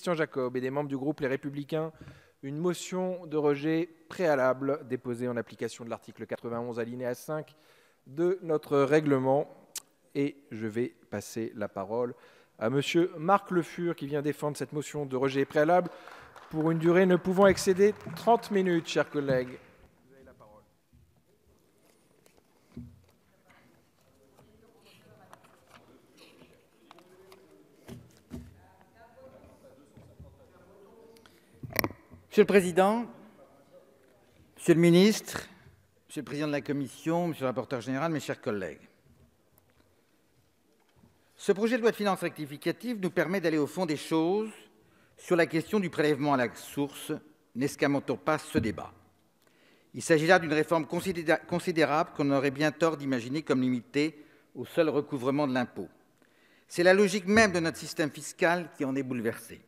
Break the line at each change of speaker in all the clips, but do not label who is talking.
Christian Jacob et des membres du groupe Les Républicains une motion de rejet préalable déposée en application de l'article 91 alinéa 5 de notre règlement. Et je vais passer la parole à Monsieur Marc Le Fur qui vient défendre cette motion de rejet préalable pour une durée ne pouvant excéder 30 minutes, chers collègues. Vous avez la parole.
Monsieur le Président, Monsieur le Ministre, Monsieur le Président de la Commission, Monsieur le rapporteur général, mes chers collègues. Ce projet de loi de finances rectificative nous permet d'aller au fond des choses sur la question du prélèvement à la source, n'escamontons pas ce débat. Il s'agit là d'une réforme considérable qu'on aurait bien tort d'imaginer comme limitée au seul recouvrement de l'impôt. C'est la logique même de notre système fiscal qui en est bouleversée.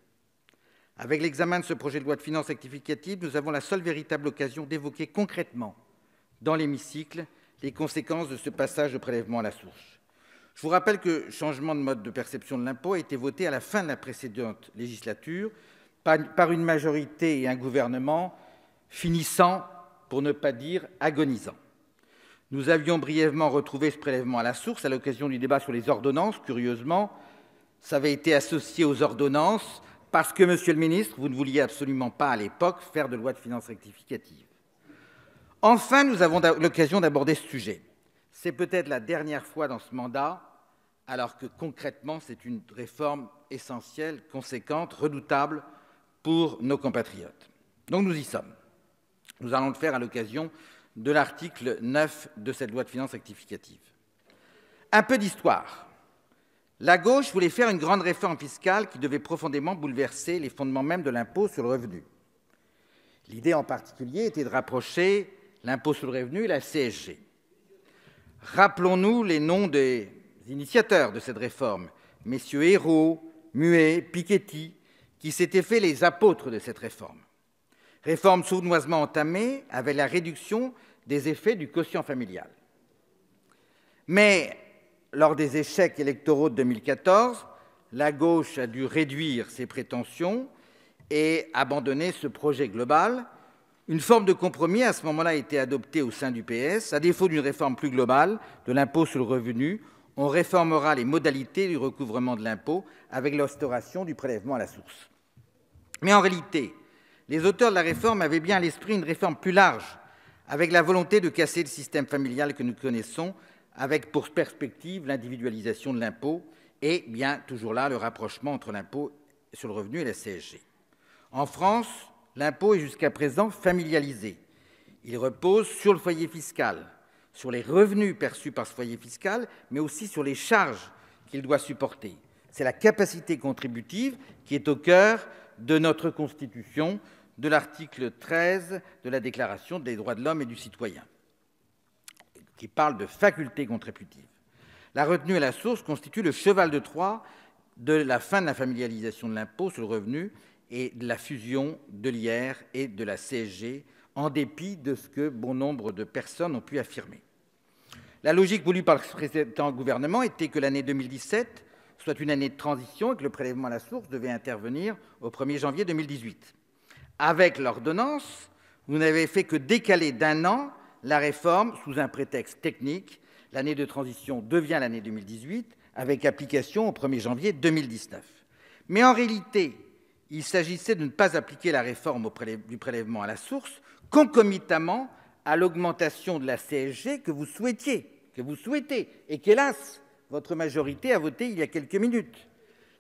Avec l'examen de ce projet de loi de finances rectificative, nous avons la seule véritable occasion d'évoquer concrètement, dans l'hémicycle, les conséquences de ce passage au prélèvement à la source. Je vous rappelle que le changement de mode de perception de l'impôt a été voté à la fin de la précédente législature par une majorité et un gouvernement finissant, pour ne pas dire agonisant. Nous avions brièvement retrouvé ce prélèvement à la source à l'occasion du débat sur les ordonnances. Curieusement, ça avait été associé aux ordonnances parce que, Monsieur le Ministre, vous ne vouliez absolument pas à l'époque faire de loi de finances rectificative. Enfin, nous avons l'occasion d'aborder ce sujet. C'est peut-être la dernière fois dans ce mandat, alors que concrètement, c'est une réforme essentielle, conséquente, redoutable pour nos compatriotes. Donc nous y sommes. Nous allons le faire à l'occasion de l'article 9 de cette loi de finances rectificative. Un peu d'histoire. La gauche voulait faire une grande réforme fiscale qui devait profondément bouleverser les fondements mêmes de l'impôt sur le revenu. L'idée en particulier était de rapprocher l'impôt sur le revenu et la CSG. Rappelons-nous les noms des initiateurs de cette réforme, messieurs Ayrault, Muet, Piketty, qui s'étaient fait les apôtres de cette réforme. Réforme sournoisement entamée avec la réduction des effets du quotient familial. Mais lors des échecs électoraux de 2014, la gauche a dû réduire ses prétentions et abandonner ce projet global. Une forme de compromis à ce moment-là a été adoptée au sein du PS. À défaut d'une réforme plus globale de l'impôt sur le revenu, on réformera les modalités du recouvrement de l'impôt avec l'instauration du prélèvement à la source. Mais en réalité, les auteurs de la réforme avaient bien à l'esprit une réforme plus large, avec la volonté de casser le système familial que nous connaissons, avec pour perspective l'individualisation de l'impôt et bien toujours là le rapprochement entre l'impôt sur le revenu et la CSG. En France, l'impôt est jusqu'à présent familialisé. Il repose sur le foyer fiscal, sur les revenus perçus par ce foyer fiscal, mais aussi sur les charges qu'il doit supporter. C'est la capacité contributive qui est au cœur de notre Constitution, de l'article 13 de la Déclaration des droits de l'homme et du citoyen, qui parle de faculté contributive. La retenue à la source constitue le cheval de Troie de la fin de la familialisation de l'impôt sur le revenu et de la fusion de l'IR et de la CSG, en dépit de ce que bon nombre de personnes ont pu affirmer. La logique voulue par le précédent gouvernement était que l'année 2017 soit une année de transition et que le prélèvement à la source devait intervenir au 1er janvier 2018. Avec l'ordonnance, vous n'avez fait que décaler d'un an la réforme sous un prétexte technique. L'année de transition devient l'année 2018 avec application au 1er janvier 2019. Mais en réalité, il s'agissait de ne pas appliquer la réforme du prélèvement à la source concomitamment à l'augmentation de la CSG que vous souhaitez, et qu'hélas, votre majorité a voté il y a quelques minutes.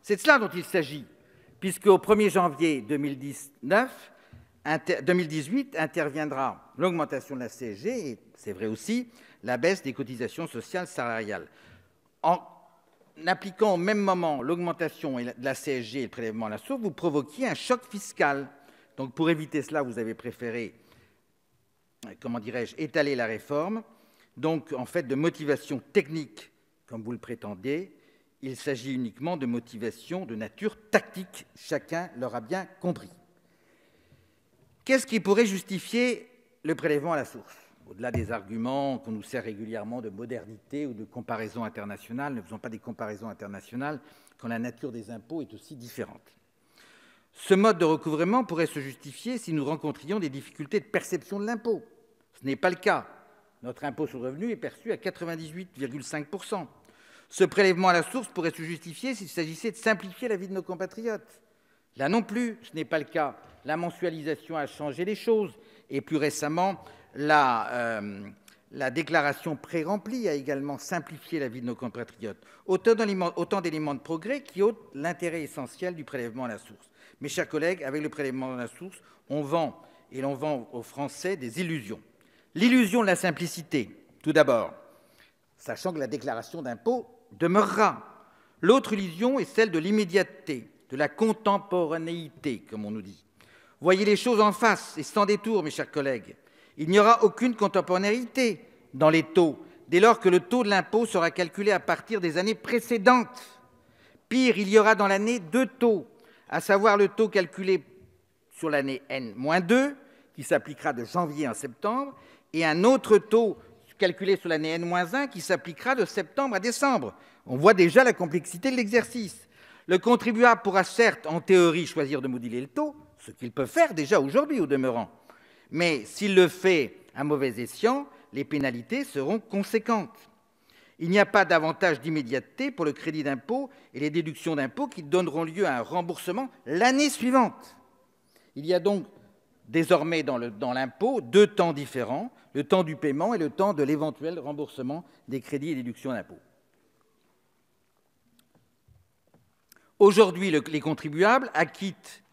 C'est de cela dont il s'agit, puisque au 1er janvier 2018 interviendra l'augmentation de la CSG et, c'est vrai aussi, la baisse des cotisations sociales salariales. En appliquant au même moment l'augmentation de la CSG et le prélèvement à la source, vous provoquiez un choc fiscal. Donc pour éviter cela, vous avez préféré, étaler la réforme. Donc en fait de motivation technique, comme vous le prétendez, il s'agit uniquement de motivation de nature tactique. Chacun l'aura bien compris. Qu'est-ce qui pourrait justifier le prélèvement à la source ? Au-delà des arguments qu'on nous sert régulièrement de modernité ou de comparaison internationale, ne faisons pas des comparaisons internationales quand la nature des impôts est aussi différente. Ce mode de recouvrement pourrait se justifier si nous rencontrions des difficultés de perception de l'impôt. Ce n'est pas le cas. Notre impôt sur le revenu est perçu à 98,5 %. Ce prélèvement à la source pourrait se justifier s'il s'agissait de simplifier la vie de nos compatriotes. Là non plus, ce n'est pas le cas. La mensualisation a changé les choses. Et plus récemment, la déclaration pré-remplie a également simplifié la vie de nos compatriotes. Autant d'éléments de progrès qui ôtent l'intérêt essentiel du prélèvement à la source. Mes chers collègues, avec le prélèvement à la source, on vend, et l'on vend aux Français, des illusions. L'illusion de la simplicité, tout d'abord, sachant que la déclaration d'impôt demeurera. L'autre illusion est celle de l'immédiateté, de la contemporanéité, comme on nous dit. Voyez les choses en face et sans détour, mes chers collègues. Il n'y aura aucune contemporanéité dans les taux, dès lors que le taux de l'impôt sera calculé à partir des années précédentes. Pire, il y aura dans l'année 2 taux, à savoir le taux calculé sur l'année N-2, qui s'appliquera de janvier à septembre, et un autre taux calculé sur l'année N-1 qui s'appliquera de septembre à décembre. On voit déjà la complexité de l'exercice. Le contribuable pourra certes, en théorie, choisir de moduler le taux, ce qu'il peut faire déjà aujourd'hui au demeurant. Mais s'il le fait à mauvais escient, les pénalités seront conséquentes. Il n'y a pas davantage d'immédiateté pour le crédit d'impôt et les déductions d'impôt qui donneront lieu à un remboursement l'année suivante. Il y a donc désormais dans l'impôt 2 temps différents, le temps du paiement et le temps de l'éventuel remboursement des crédits et déductions d'impôt. Aujourd'hui, les contribuables acquittent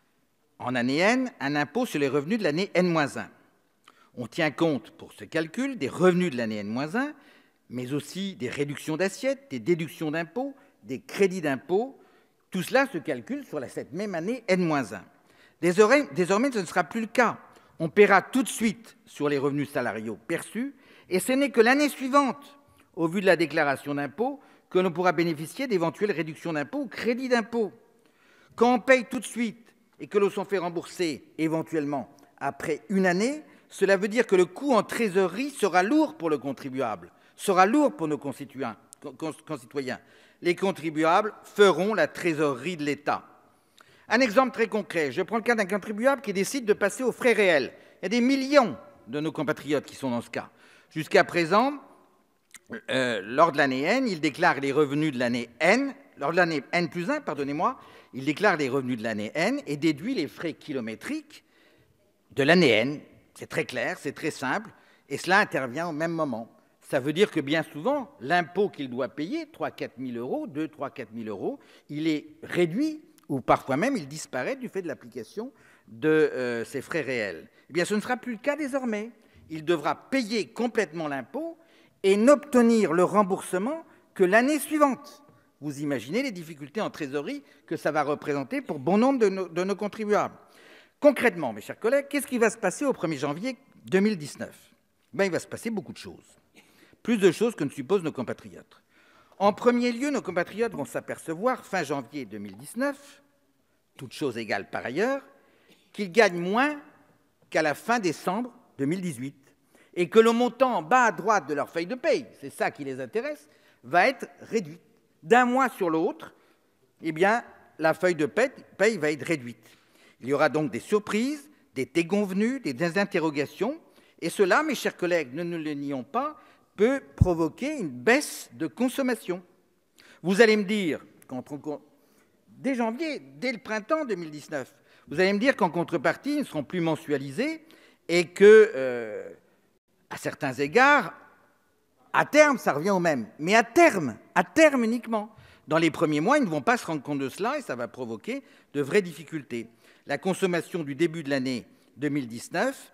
en année N un impôt sur les revenus de l'année N-1. On tient compte pour ce calcul des revenus de l'année N-1, mais aussi des réductions d'assiette, des déductions d'impôt, des crédits d'impôt. Tout cela se calcule sur cette même année N-1. Désormais, ce ne sera plus le cas. On paiera tout de suite sur les revenus salariaux perçus, et ce n'est que l'année suivante, au vu de la déclaration d'impôt, que l'on pourra bénéficier d'éventuelles réductions d'impôt ou crédits d'impôt. Quand on paye tout de suite et que l'on s'en fait rembourser éventuellement après une année, cela veut dire que le coût en trésorerie sera lourd pour le contribuable, sera lourd pour nos concitoyens. Les contribuables feront la trésorerie de l'État. Un exemple très concret, je prends le cas d'un contribuable qui décide de passer aux frais réels. Il y a des millions de nos compatriotes qui sont dans ce cas. Jusqu'à présent, lors de l'année N, il déclare les revenus de l'année N, lors de l'année N+1, pardonnez-moi, il déclare les revenus de l'année N et déduit les frais kilométriques de l'année N. C'est très clair, c'est très simple, et cela intervient au même moment. Ça veut dire que bien souvent, l'impôt qu'il doit payer, 3 000 à 4 000 euros, 2 000 à 3 000 à 4 000 euros, il est réduit, ou parfois même il disparaît du fait de l'application de ces frais réels. Eh bien, ce ne sera plus le cas désormais. Il devra payer complètement l'impôt et n'obtenir le remboursement que l'année suivante. Vous imaginez les difficultés en trésorerie que ça va représenter pour bon nombre de nos contribuables. Concrètement, mes chers collègues, qu'est-ce qui va se passer au 1er janvier 2019 ? Il va se passer beaucoup de choses. Plus de choses que ne supposent nos compatriotes. En premier lieu, nos compatriotes vont s'apercevoir, fin janvier 2019, toutes choses égales par ailleurs, qu'ils gagnent moins qu'à la fin décembre 2018 et que le montant en bas à droite de leur feuille de paye, c'est ça qui les intéresse, va être réduit. D'un mois sur l'autre, eh bien, la feuille de paye va être réduite. Il y aura donc des surprises, des déconvenues, des interrogations, et cela, mes chers collègues, ne nous le nions pas, peut provoquer une baisse de consommation. Vous allez me dire, dès janvier, dès le printemps 2019, vous allez me dire qu'en contrepartie, ils ne seront plus mensualisés et que, à certains égards, à terme, ça revient au même. Mais à terme uniquement. Dans les premiers mois, ils ne vont pas se rendre compte de cela et ça va provoquer de vraies difficultés. La consommation du début de l'année 2019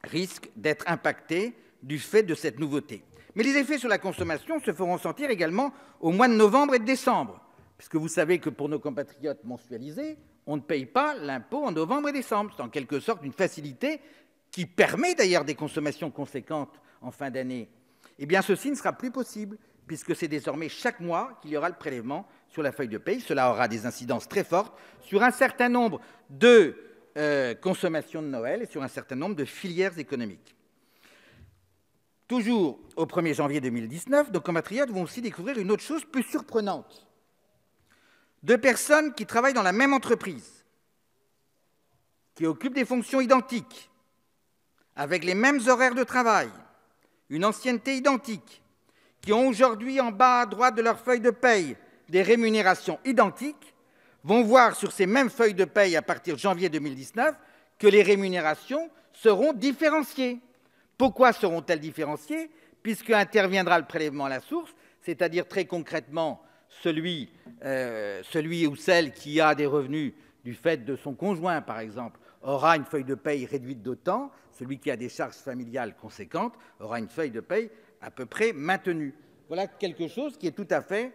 risque d'être impactée du fait de cette nouveauté. Mais les effets sur la consommation se feront sentir également au mois de novembre et de décembre, puisque vous savez que pour nos compatriotes mensualisés, on ne paye pas l'impôt en novembre et décembre. C'est en quelque sorte une facilité qui permet d'ailleurs des consommations conséquentes en fin d'année. Eh bien, ceci ne sera plus possible, puisque c'est désormais chaque mois qu'il y aura le prélèvement sur la feuille de paye. Cela aura des incidences très fortes sur un certain nombre de consommations de Noël et sur un certain nombre de filières économiques. Toujours au 1er janvier 2019, nos compatriotes vont aussi découvrir une autre chose plus surprenante. 2 personnes qui travaillent dans la même entreprise qui occupent des fonctions identiques, avec les mêmes horaires de travail, une ancienneté identique, qui ont aujourd'hui en bas à droite de leur feuille de paye des rémunérations identiques, vont voir sur ces mêmes feuilles de paye à partir de janvier 2019 que les rémunérations seront différenciées. Pourquoi seront-elles différenciées? Puisque interviendra le prélèvement à la source, c'est-à-dire très concrètement celui ou celle qui a des revenus du fait de son conjoint, par exemple, aura une feuille de paye réduite d'autant, celui qui a des charges familiales conséquentes aura une feuille de paye à peu près maintenue. Voilà quelque chose qui est tout à fait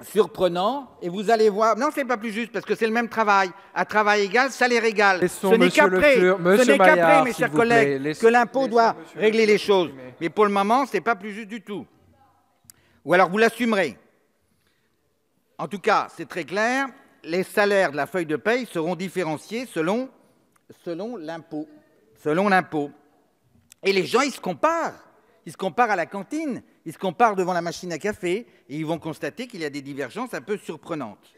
surprenant, et vous allez voir... Non, c'est pas plus juste, parce que c'est le même travail. À travail égal, salaire égal. Ce n'est qu'après, mes chers collègues, que l'impôt doit régler les choses. Mais pour le moment, ce n'est pas plus juste du tout. Ou alors vous l'assumerez. En tout cas, c'est très clair, les salaires de la feuille de paye seront différenciés selon l'impôt. Et les gens, ils se comparent. Ils se comparent à la cantine, ils se comparent devant la machine à café, et ils vont constater qu'il y a des divergences un peu surprenantes.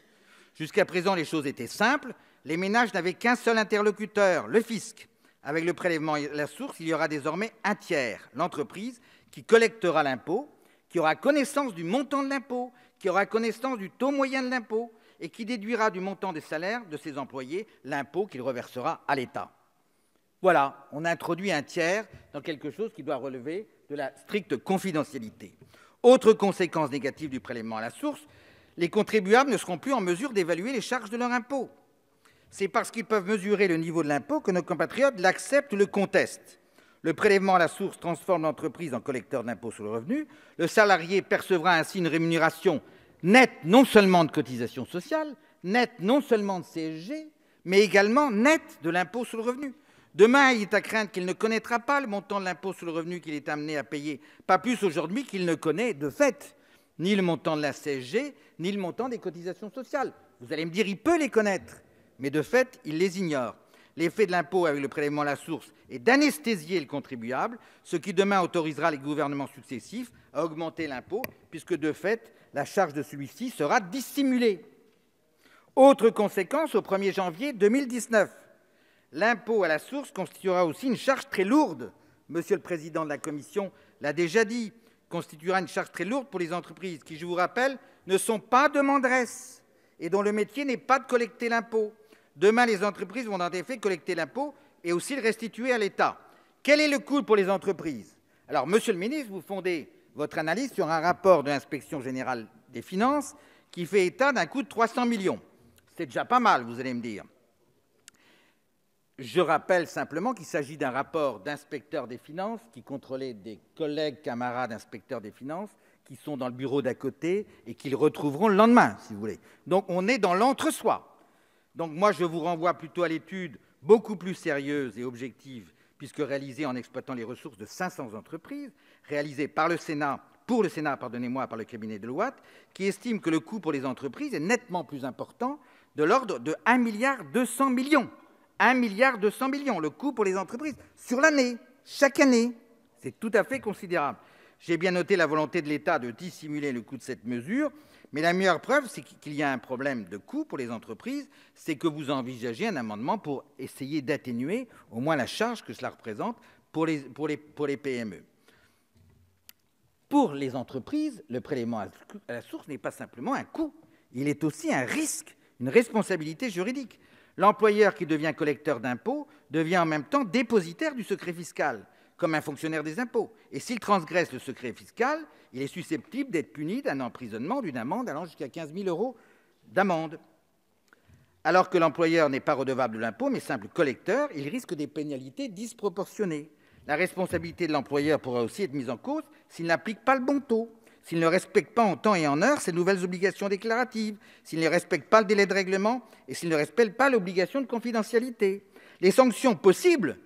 Jusqu'à présent, les choses étaient simples. Les ménages n'avaient qu'un seul interlocuteur, le fisc. Avec le prélèvement à la source, il y aura désormais un tiers, l'entreprise, qui collectera l'impôt, qui aura connaissance du montant de l'impôt, qui aura connaissance du taux moyen de l'impôt, et qui déduira du montant des salaires de ses employés l'impôt qu'il reversera à l'État. Voilà, on a introduit un tiers dans quelque chose qui doit relever de la stricte confidentialité. Autre conséquence négative du prélèvement à la source, les contribuables ne seront plus en mesure d'évaluer les charges de leur impôt. C'est parce qu'ils peuvent mesurer le niveau de l'impôt que nos compatriotes l'acceptent ou le contestent. Le prélèvement à la source transforme l'entreprise en collecteur d'impôt sur le revenu. Le salarié percevra ainsi une rémunération nette non seulement de cotisations sociales, nette non seulement de CSG, mais également nette de l'impôt sur le revenu. Demain, il est à craindre qu'il ne connaîtra pas le montant de l'impôt sur le revenu qu'il est amené à payer, pas plus aujourd'hui qu'il ne connaît de fait ni le montant de la CSG, ni le montant des cotisations sociales. Vous allez me dire, il peut les connaître, mais de fait, il les ignore. L'effet de l'impôt avec le prélèvement à la source est d'anesthésier le contribuable, ce qui demain autorisera les gouvernements successifs à augmenter l'impôt, puisque de fait, la charge de celui-ci sera dissimulée. Autre conséquence, au 1er janvier 2019, l'impôt à la source constituera aussi une charge très lourde. Monsieur le Président de la Commission l'a déjà dit, constituera une charge très lourde pour les entreprises qui, je vous rappelle, ne sont pas demanderesses et dont le métier n'est pas de collecter l'impôt. Demain, les entreprises vont en effet collecter l'impôt et aussi le restituer à l'État. Quel est le coût pour les entreprises? Alors, Monsieur le Ministre, vous fondez votre analyse sur un rapport de l'Inspection générale des finances qui fait état d'un coût de 300 millions. C'est déjà pas mal, vous allez me dire. Je rappelle simplement qu'il s'agit d'un rapport d'inspecteurs des finances qui contrôlait des collègues camarades inspecteurs des finances qui sont dans le bureau d'à côté et qu'ils retrouveront le lendemain, si vous voulez. Donc, on est dans l'entre-soi. Donc, moi, je vous renvoie plutôt à l'étude beaucoup plus sérieuse et objective, puisque réalisée en exploitant les ressources de 500 entreprises, réalisée par le Sénat, par le cabinet de Deloitte, qui estime que le coût pour les entreprises est nettement plus important, de l'ordre de 1,2 milliard. 1,2 milliard, le coût pour les entreprises sur l'année, chaque année. C'est tout à fait considérable. J'ai bien noté la volonté de l'État de dissimuler le coût de cette mesure, mais la meilleure preuve, c'est qu'il y a un problème de coût pour les entreprises, c'est que vous envisagez un amendement pour essayer d'atténuer au moins la charge que cela représente pour les PME. Pour les entreprises, le prélèvement à la source n'est pas simplement un coût, il est aussi un risque, une responsabilité juridique. L'employeur qui devient collecteur d'impôts devient en même temps dépositaire du secret fiscal, comme un fonctionnaire des impôts. Et s'il transgresse le secret fiscal, il est susceptible d'être puni d'un emprisonnement, d'une amende allant jusqu'à 15 000 € d'amende. Alors que l'employeur n'est pas redevable de l'impôt, mais simple collecteur, il risque des pénalités disproportionnées. La responsabilité de l'employeur pourra aussi être mise en cause s'il n'applique pas le bon taux, s'il ne respecte pas en temps et en heure ses nouvelles obligations déclaratives, s'il ne respecte pas le délai de règlement et s'il ne respecte pas l'obligation de confidentialité. Les sanctions possibles,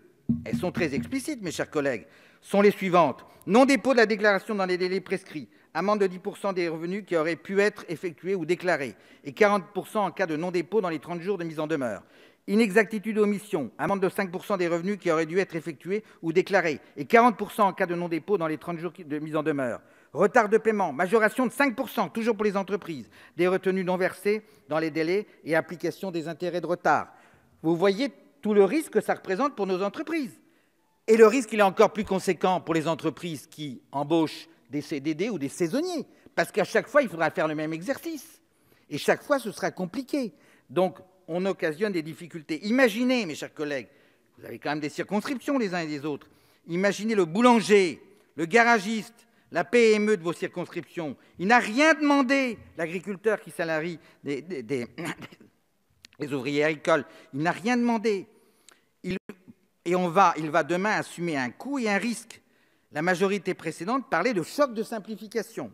elles sont très explicites, mes chers collègues, sont les suivantes. Non-dépôt de la déclaration dans les délais prescrits, amende de 10% des revenus qui auraient pu être effectués ou déclarés, et 40% en cas de non-dépôt dans les 30 jours de mise en demeure. Inexactitude ou omission, amende de 5% des revenus qui auraient dû être effectués ou déclarés, et 40% en cas de non-dépôt dans les 30 jours de mise en demeure. Retard de paiement, majoration de 5%, toujours pour les entreprises, des retenues non versées dans les délais et application des intérêts de retard. vous voyez tout le risque que ça représente pour nos entreprises. Et le risque, il est encore plus conséquent pour les entreprises qui embauchent des CDD ou des saisonniers, parce qu'à chaque fois, il faudra faire le même exercice. Et chaque fois, ce sera compliqué. Donc, on occasionne des difficultés. Imaginez, mes chers collègues, vous avez quand même des circonscriptions les uns et les autres. Imaginez le boulanger, le garagiste, la PME de vos circonscriptions. Il n'a rien demandé, l'agriculteur qui salarie les ouvriers agricoles. Il n'a rien demandé. Il va demain assumer un coût et un risque. La majorité précédente parlait de choc de simplification.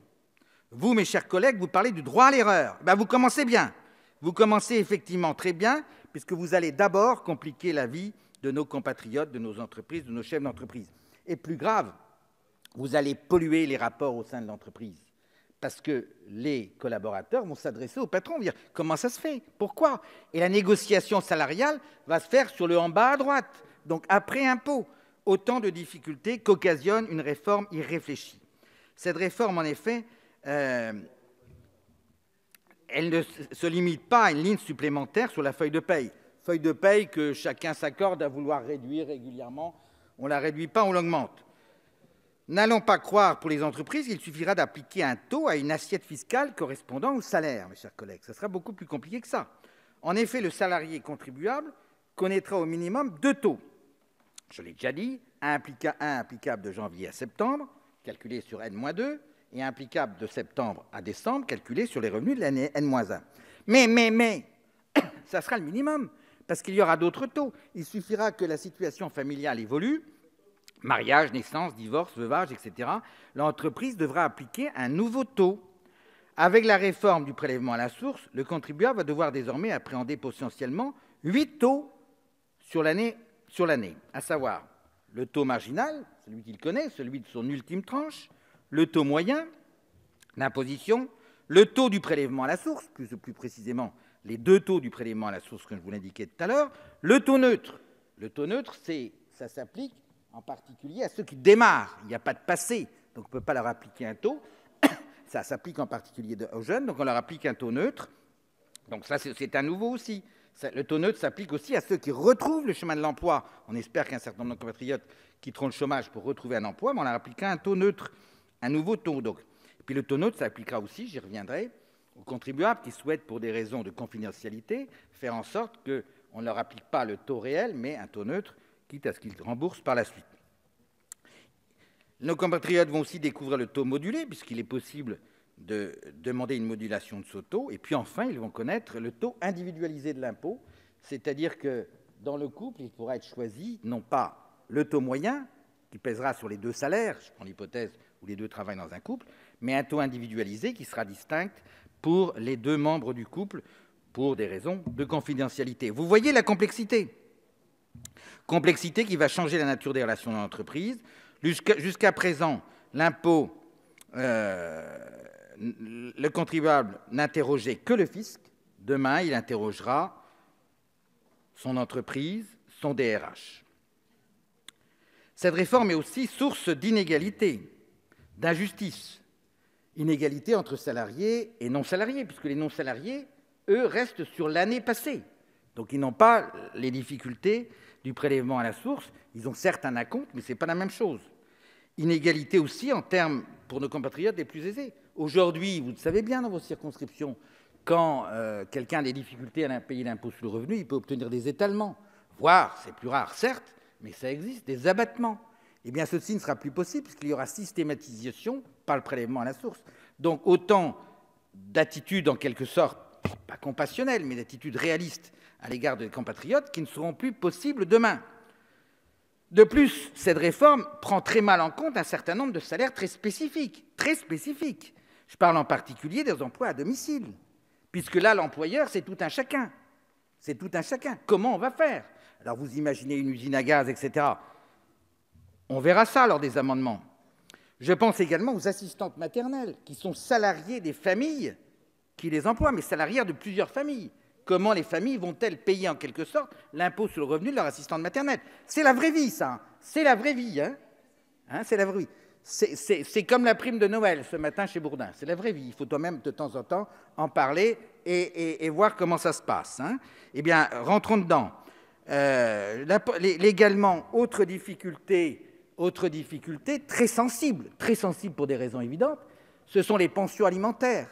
Vous, mes chers collègues, vous parlez du droit à l'erreur. Ben, vous commencez bien. Vous commencez effectivement très bien, puisque vous allez d'abord compliquer la vie de nos compatriotes, de nos entreprises, de nos chefs d'entreprise. Et plus grave, vous allez polluer les rapports au sein de l'entreprise. Parce que les collaborateurs vont s'adresser au patron, dire « Comment ça se fait? Pourquoi ?» Et la négociation salariale va se faire sur le en bas à droite, donc après impôt. Autant de difficultés qu'occasionne une réforme irréfléchie. Cette réforme, en effet, elle ne se limite pas à une ligne supplémentaire sur la feuille de paye. Feuille de paye que chacun s'accorde à vouloir réduire régulièrement. On ne la réduit pas, on l'augmente. N'allons pas croire pour les entreprises qu'il suffira d'appliquer un taux à une assiette fiscale correspondant au salaire, mes chers collègues. Ce sera beaucoup plus compliqué que ça. En effet, le salarié contribuable connaîtra au minimum 2 taux. Je l'ai déjà dit, un applicable de janvier à septembre, calculé sur N-2, et un applicable de septembre à décembre, calculé sur les revenus de l'année N-1. Mais, ça sera le minimum, parce qu'il y aura d'autres taux. Il suffira que la situation familiale évolue, mariage, naissance, divorce, veuvage, etc. L'entreprise devra appliquer un nouveau taux. Avec la réforme du prélèvement à la source, le contribuable va devoir désormais appréhender potentiellement 8 taux sur l'année, à savoir le taux marginal, celui qu'il connaît, celui de son ultime tranche, le taux moyen d'imposition, le taux du prélèvement à la source, plus précisément les 2 taux du prélèvement à la source que je vous l'indiquais tout à l'heure, le taux neutre. Le taux neutre, ça s'applique en particulier à ceux qui démarrent. Il n'y a pas de passé, donc on ne peut pas leur appliquer un taux. Ça s'applique en particulier aux jeunes, donc on leur applique un taux neutre. Donc ça, c'est un nouveau aussi. Le taux neutre s'applique aussi à ceux qui retrouvent le chemin de l'emploi. On espère qu'un certain nombre de compatriotes quitteront le chômage pour retrouver un emploi, mais on leur appliquera un taux neutre, un nouveau taux. Donc. Et puis le taux neutre s'appliquera aussi, j'y reviendrai, aux contribuables qui souhaitent, pour des raisons de confidentialité, faire en sorte qu'on ne leur applique pas le taux réel, mais un taux neutre, quitte à ce qu'ils remboursent par la suite. Nos compatriotes vont aussi découvrir le taux modulé, puisqu'il est possible de demander une modulation de ce taux. Et puis enfin, ils vont connaître le taux individualisé de l'impôt, c'est-à-dire que dans le couple, il pourra être choisi non pas le taux moyen, qui pèsera sur les 2 salaires, je prends l'hypothèse où les 2 travaillent dans un couple, mais un taux individualisé qui sera distinct pour les 2 membres du couple pour des raisons de confidentialité. Vous voyez la complexité. Complexité qui va changer la nature des relations dans l'entreprise. Jusqu'à présent, l'impôt, le contribuable n'interrogeait que le fisc. Demain, il interrogera son entreprise, son DRH. Cette réforme est aussi source d'inégalité, d'injustice. Inégalité entre salariés et non-salariés, puisque les non-salariés, eux, restent sur l'année passée. Donc, ils n'ont pas les difficultés du prélèvement à la source. Ils ont certes un acompte, mais ce n'est pas la même chose. Inégalité aussi en termes, pour nos compatriotes, les plus aisés. Aujourd'hui, vous le savez bien dans vos circonscriptions, quand quelqu'un a des difficultés à payer l'impôt sur le revenu, il peut obtenir des étalements, voire, c'est plus rare certes, mais ça existe, des abattements. Eh bien, ceci ne sera plus possible puisqu'il y aura systématisation par le prélèvement à la source. Donc, autant d'attitudes en quelque sorte, pas compassionnelles, mais d'attitudes réalistes à l'égard des compatriotes qui ne seront plus possibles demain. De plus, cette réforme prend très mal en compte un certain nombre de salaires très spécifiques. Je parle en particulier des emplois à domicile, puisque là, l'employeur, c'est tout un chacun. C'est tout un chacun. Comment on va faire? Alors, vous imaginez une usine à gaz, etc. On verra ça lors des amendements. Je pense également aux assistantes maternelles, qui sont salariées des familles qui les emploient, mais salariées de plusieurs familles. Comment les familles vont-elles payer en quelque sorte l'impôt sur le revenu de leur assistante maternelle? C'est la vraie vie, ça. C'est la vraie vie. C'est la vraie vie. C'est comme la prime de Noël ce matin chez Bourdin. C'est la vraie vie. Il faut quand même de temps en temps en parler et voir comment ça se passe. Eh bien, rentrons dedans. Légalement, autre difficulté très sensible pour des raisons évidentes, ce sont les pensions alimentaires.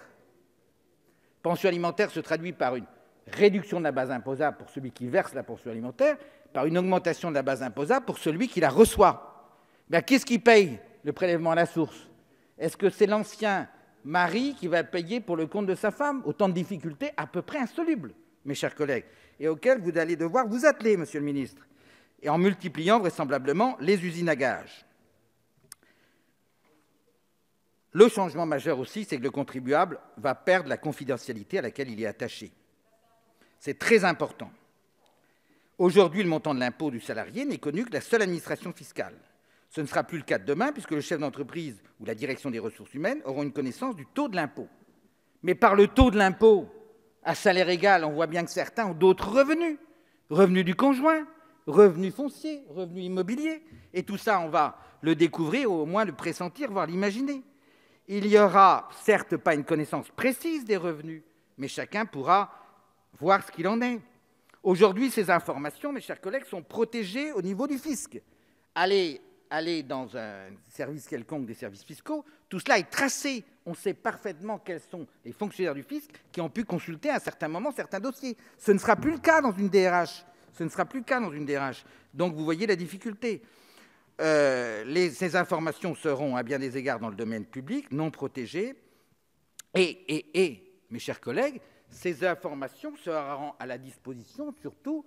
Pension alimentaire se traduit par une réduction de la base imposable pour celui qui verse la pension alimentaire, par une augmentation de la base imposable pour celui qui la reçoit. Ben, qu'est-ce qui paye le prélèvement à la source? Est-ce que c'est l'ancien mari qui va payer pour le compte de sa femme? Autant de difficultés à peu près insolubles, mes chers collègues, et auxquelles vous allez devoir vous atteler, monsieur le ministre, et en multipliant vraisemblablement les usines à gages. Le changement majeur aussi, c'est que le contribuable va perdre la confidentialité à laquelle il est attaché. C'est très important. Aujourd'hui, le montant de l'impôt du salarié n'est connu que la seule administration fiscale. Ce ne sera plus le cas de demain, puisque le chef d'entreprise ou la direction des ressources humaines auront une connaissance du taux de l'impôt. Mais par le taux de l'impôt, à salaire égal, on voit bien que certains ont d'autres revenus. Revenus du conjoint, revenus fonciers, revenus immobiliers. Et tout ça, on va le découvrir, ou au moins le pressentir, voire l'imaginer. Il n'y aura certes pas une connaissance précise des revenus, mais chacun pourra voir ce qu'il en est. Aujourd'hui, ces informations, mes chers collègues, sont protégées au niveau du fisc. Allez dans un service quelconque des services fiscaux, tout cela est tracé. On sait parfaitement quels sont les fonctionnaires du fisc qui ont pu consulter à un certain moment certains dossiers. Ce ne sera plus le cas dans une DRH. Donc, vous voyez la difficulté. Ces informations seront, à bien des égards, dans le domaine public, non protégées. Et, mes chers collègues, ces informations seront à la disposition, surtout,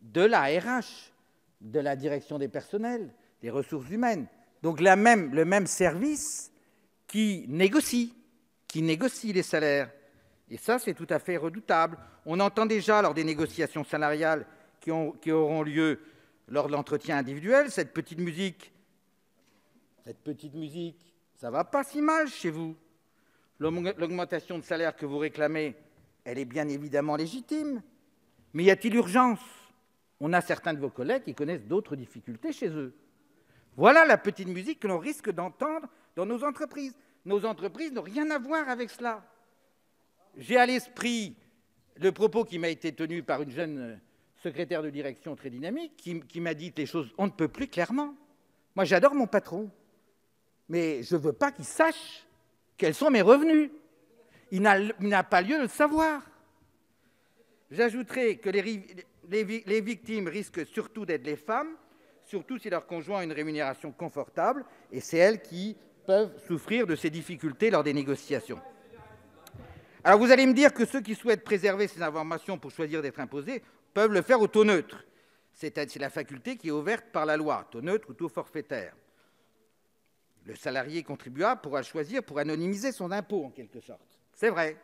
de la RH, de la direction des personnels, des ressources humaines. Donc, le même service qui négocie les salaires. Et ça, c'est tout à fait redoutable. On entend déjà, lors des négociations salariales qui auront lieu lors de l'entretien individuel, cette petite musique, ça ne va pas si mal chez vous. L'augmentation de salaire que vous réclamez, elle est bien évidemment légitime. Mais y a-t-il urgence? On a certains de vos collègues qui connaissent d'autres difficultés chez eux. Voilà la petite musique que l'on risque d'entendre dans nos entreprises. Nos entreprises n'ont rien à voir avec cela. J'ai à l'esprit le propos qui m'a été tenu par une jeune secrétaire de direction très dynamique qui m'a dit les choses on ne peut plus clairement. Moi, j'adore mon patron, mais je ne veux pas qu'il sache quels sont mes revenus. Il n'a pas lieu de le savoir. J'ajouterai que les victimes risquent surtout d'être les femmes, surtout si leur conjoint a une rémunération confortable, et c'est elles qui peuvent souffrir de ces difficultés lors des négociations. Alors vous allez me dire que ceux qui souhaitent préserver ces informations pour choisir d'être imposés peuvent le faire au taux neutre. C'est la faculté qui est ouverte par la loi, taux neutre ou taux forfaitaire. Le salarié contribuable pourra le choisir pour anonymiser son impôt, en quelque sorte. C'est vrai.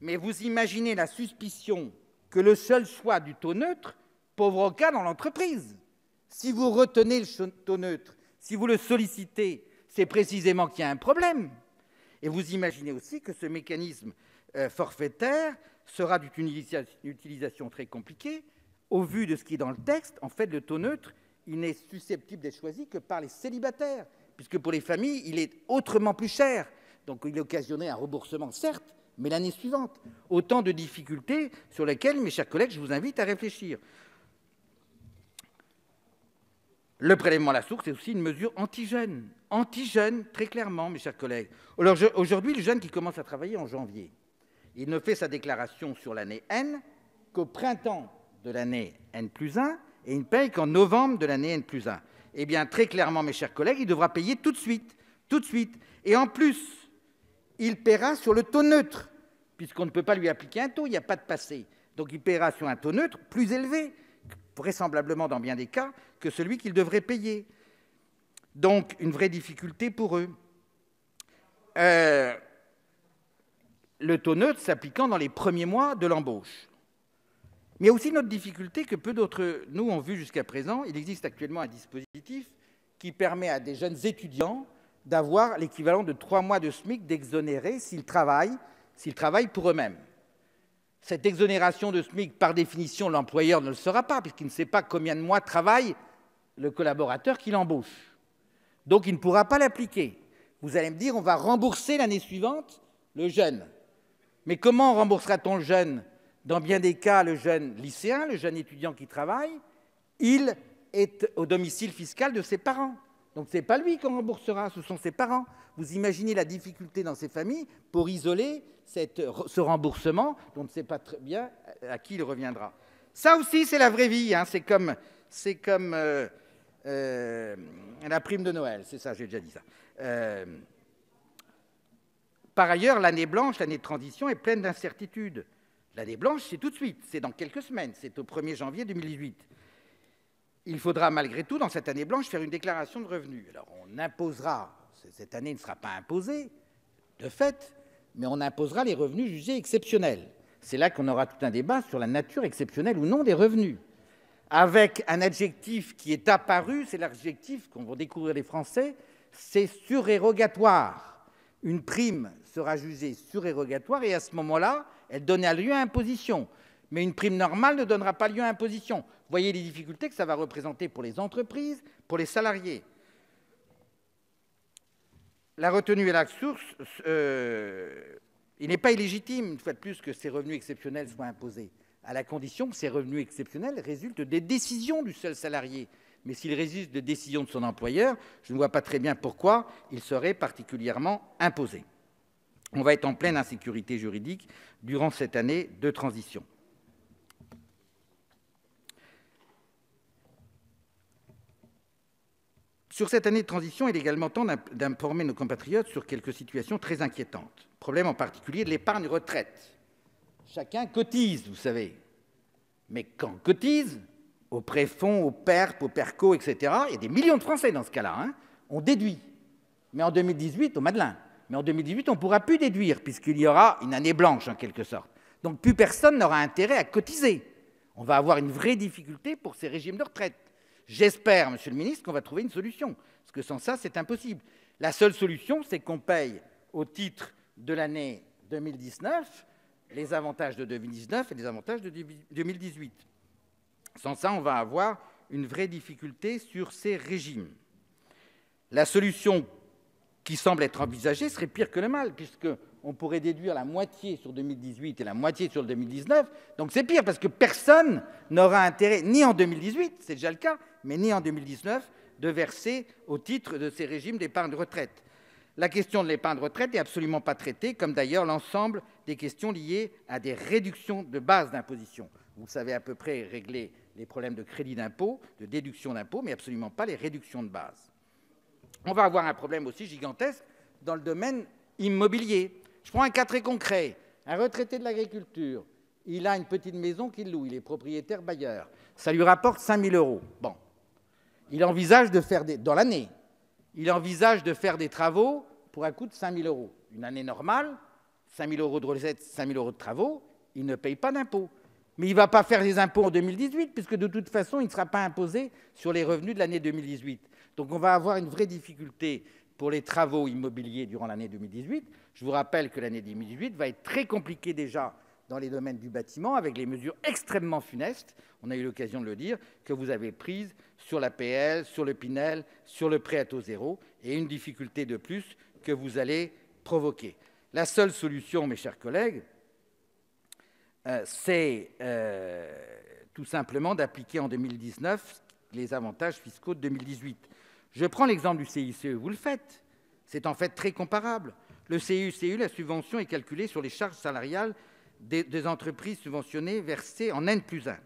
Mais vous imaginez la suspicion que le seul choix du taux neutre provoquera dans l'entreprise. Si vous retenez le taux neutre, si vous le sollicitez, c'est précisément qu'il y a un problème. Et vous imaginez aussi que ce mécanisme forfaitaire sera d'une utilisation très compliquée. Au vu de ce qui est dans le texte, en fait, le taux neutre, il n'est susceptible d'être choisi que par les célibataires, puisque pour les familles, il est autrement plus cher. Donc il occasionnerait un remboursement, certes, mais l'année suivante. Autant de difficultés sur lesquelles, mes chers collègues, je vous invite à réfléchir. Le prélèvement à la source est aussi une mesure anti-jeune. Anti-jeune, très clairement, mes chers collègues. Alors, aujourd'hui, le jeune qui commence à travailler en janvier, il ne fait sa déclaration sur l'année N qu'au printemps de l'année N+1 et il ne paye qu'en novembre de l'année N+1. Eh bien, très clairement, mes chers collègues, il devra payer tout de suite. Et en plus, il paiera sur le taux neutre, puisqu'on ne peut pas lui appliquer un taux, il n'y a pas de passé. Donc, il paiera sur un taux neutre plus élevé, vraisemblablement dans bien des cas, que celui qu'il devrait payer. Donc, une vraie difficulté pour eux. Le taux neutre s'appliquant dans les premiers mois de l'embauche. Mais il y a aussi une autre difficulté que peu d'entre nous ont vue jusqu'à présent. Il existe actuellement un dispositif qui permet à des jeunes étudiants d'avoir l'équivalent de 3 mois de SMIC d'exonérer s'ils travaillent pour eux-mêmes. Cette exonération de SMIC, par définition, l'employeur ne le saura pas, puisqu'il ne sait pas combien de mois travaille le collaborateur qu'il embauche. Donc, il ne pourra pas l'appliquer. Vous allez me dire, on va rembourser l'année suivante le jeune. Mais comment remboursera-t-on le jeune? Dans bien des cas, le jeune lycéen, le jeune étudiant qui travaille, il est au domicile fiscal de ses parents. Donc ce n'est pas lui qu'on remboursera, ce sont ses parents. Vous imaginez la difficulté dans ces familles pour isoler ce remboursement dont on ne sait pas très bien à qui il reviendra. Ça aussi, c'est la vraie vie. Hein. C'est comme la prime de Noël. C'est ça, j'ai déjà dit ça. Par ailleurs, l'année blanche, l'année de transition, est pleine d'incertitudes. L'année blanche, c'est tout de suite, c'est dans quelques semaines, c'est au 1er janvier 2018. Il faudra malgré tout, dans cette année blanche, faire une déclaration de revenus. Alors, on imposera, cette année ne sera pas imposée, de fait, mais on imposera les revenus jugés exceptionnels. C'est là qu'on aura tout un débat sur la nature exceptionnelle ou non des revenus. Avec un adjectif qui est apparu, c'est l'adjectif qu'on va découvrir les Français, c'est surérogatoire. Une prime sera jugée surérogatoire et à ce moment-là, elle donnera lieu à imposition. Mais une prime normale ne donnera pas lieu à imposition. Vous voyez les difficultés que ça va représenter pour les entreprises, pour les salariés. La retenue à la source, il n'est pas illégitime, une fois de plus, que ces revenus exceptionnels soient imposés, à la condition que ces revenus exceptionnels résultent des décisions du seul salarié. Mais s'ils résultent de décisions de son employeur, je ne vois pas très bien pourquoi ils seraient particulièrement imposés. On va être en pleine insécurité juridique durant cette année de transition. Sur cette année de transition, il est également temps d'informer nos compatriotes sur quelques situations très inquiétantes. Problème en particulier de l'épargne retraite. Chacun cotise, vous savez. Mais quand on cotise, au préfonds, au PERP, au PERCO, etc., il y a des millions de Français dans ce cas-là, hein, on déduit. Mais en 2018, au Madeleine, mais en 2018, on ne pourra plus déduire, puisqu'il y aura une année blanche, en quelque sorte. Donc plus personne n'aura intérêt à cotiser. On va avoir une vraie difficulté pour ces régimes de retraite. J'espère, Monsieur le Ministre, qu'on va trouver une solution, parce que sans ça, c'est impossible. La seule solution, c'est qu'on paye au titre de l'année 2019 les avantages de 2019 et les avantages de 2018. Sans ça, on va avoir une vraie difficulté sur ces régimes. La solution qui semble être envisagée serait pire que le mal, puisqu'on pourrait déduire la moitié sur 2018 et la moitié sur le 2019. Donc c'est pire, parce que personne n'aura intérêt, ni en 2018, c'est déjà le cas, mais ni en 2019, de verser au titre de ces régimes d'épargne retraite. La question de l'épargne retraite n'est absolument pas traitée, comme d'ailleurs l'ensemble des questions liées à des réductions de base d'imposition. Vous savez à peu près régler les problèmes de crédit d'impôt, de déduction d'impôt, mais absolument pas les réductions de base. On va avoir un problème aussi gigantesque dans le domaine immobilier. Je prends un cas très concret. Un retraité de l'agriculture, il a une petite maison qu'il loue, il est propriétaire bailleur. Ça lui rapporte 5 000 €. Bon. Il envisage de faire dans l'année, il envisage de faire des travaux pour un coût de 5 000 €. Une année normale, 5 000 € de recettes, 5 000 € de travaux, il ne paye pas d'impôts. Mais il ne va pas faire les impôts en 2018, puisque de toute façon, il ne sera pas imposé sur les revenus de l'année 2018. Donc on va avoir une vraie difficulté pour les travaux immobiliers durant l'année 2018. Je vous rappelle que l'année 2018 va être très compliquée déjà dans les domaines du bâtiment, avec les mesures extrêmement funestes, on a eu l'occasion de le dire, que vous avez prises sur l'APL, sur le Pinel, sur le prêt à taux zéro, et une difficulté de plus que vous allez provoquer. La seule solution, mes chers collègues, c'est tout simplement d'appliquer en 2019 les avantages fiscaux de 2018. Je prends l'exemple du CICE, vous le faites. C'est en fait très comparable. Le CICE, la subvention est calculée sur les charges salariales des entreprises subventionnées versées en N+1.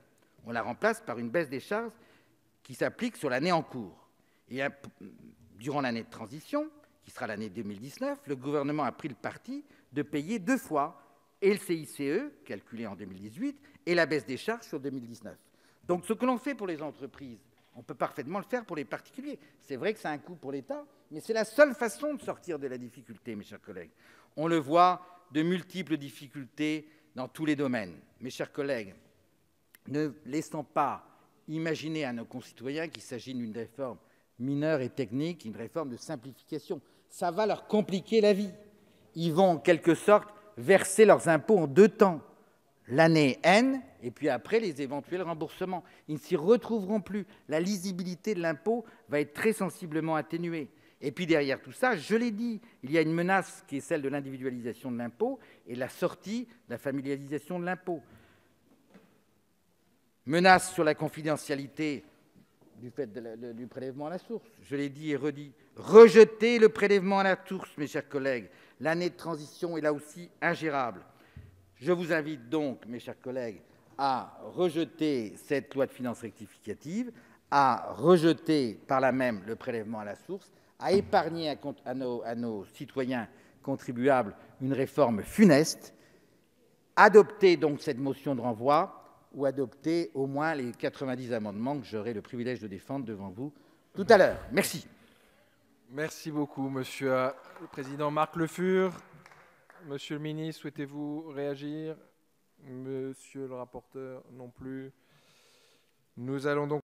On la remplace par une baisse des charges qui s'applique sur l'année en cours. Et durant l'année de transition, qui sera l'année 2019, le gouvernement a pris le parti de payer 2 fois et le CICE, calculé en 2018, et la baisse des charges sur 2019. Donc ce que l'on fait pour les entreprises, on peut parfaitement le faire pour les particuliers. C'est vrai que c'est un coût pour l'État, mais c'est la seule façon de sortir de la difficulté, mes chers collègues. On le voit, de multiples difficultés dans tous les domaines. Mes chers collègues, ne laissons pas imaginer à nos concitoyens qu'il s'agit d'une réforme mineure et technique, une réforme de simplification. Ça va leur compliquer la vie. Ils vont en quelque sorte verser leurs impôts en 2 temps. L'année N, et puis après les éventuels remboursements. Ils ne s'y retrouveront plus. La lisibilité de l'impôt va être très sensiblement atténuée. Et puis derrière tout ça, je l'ai dit, il y a une menace qui est celle de l'individualisation de l'impôt et la sortie de la familialisation de l'impôt. menace sur la confidentialité du fait du prélèvement à la source. Je l'ai dit et redit. Rejetez le prélèvement à la source, mes chers collègues. L'année de transition est là aussi ingérable. Je vous invite donc, mes chers collègues, à rejeter cette loi de finances rectificative, à rejeter par là même le prélèvement à la source, à épargner à nos citoyens contribuables une réforme funeste, adopter donc cette motion de renvoi ou adopter au moins les 90 amendements que j'aurai le privilège de défendre devant vous tout à l'heure. Merci.
Merci beaucoup, Monsieur le Président Marc Le Fur. Monsieur le ministre, souhaitez-vous réagir? Monsieur le rapporteur, non plus. Nous allons donc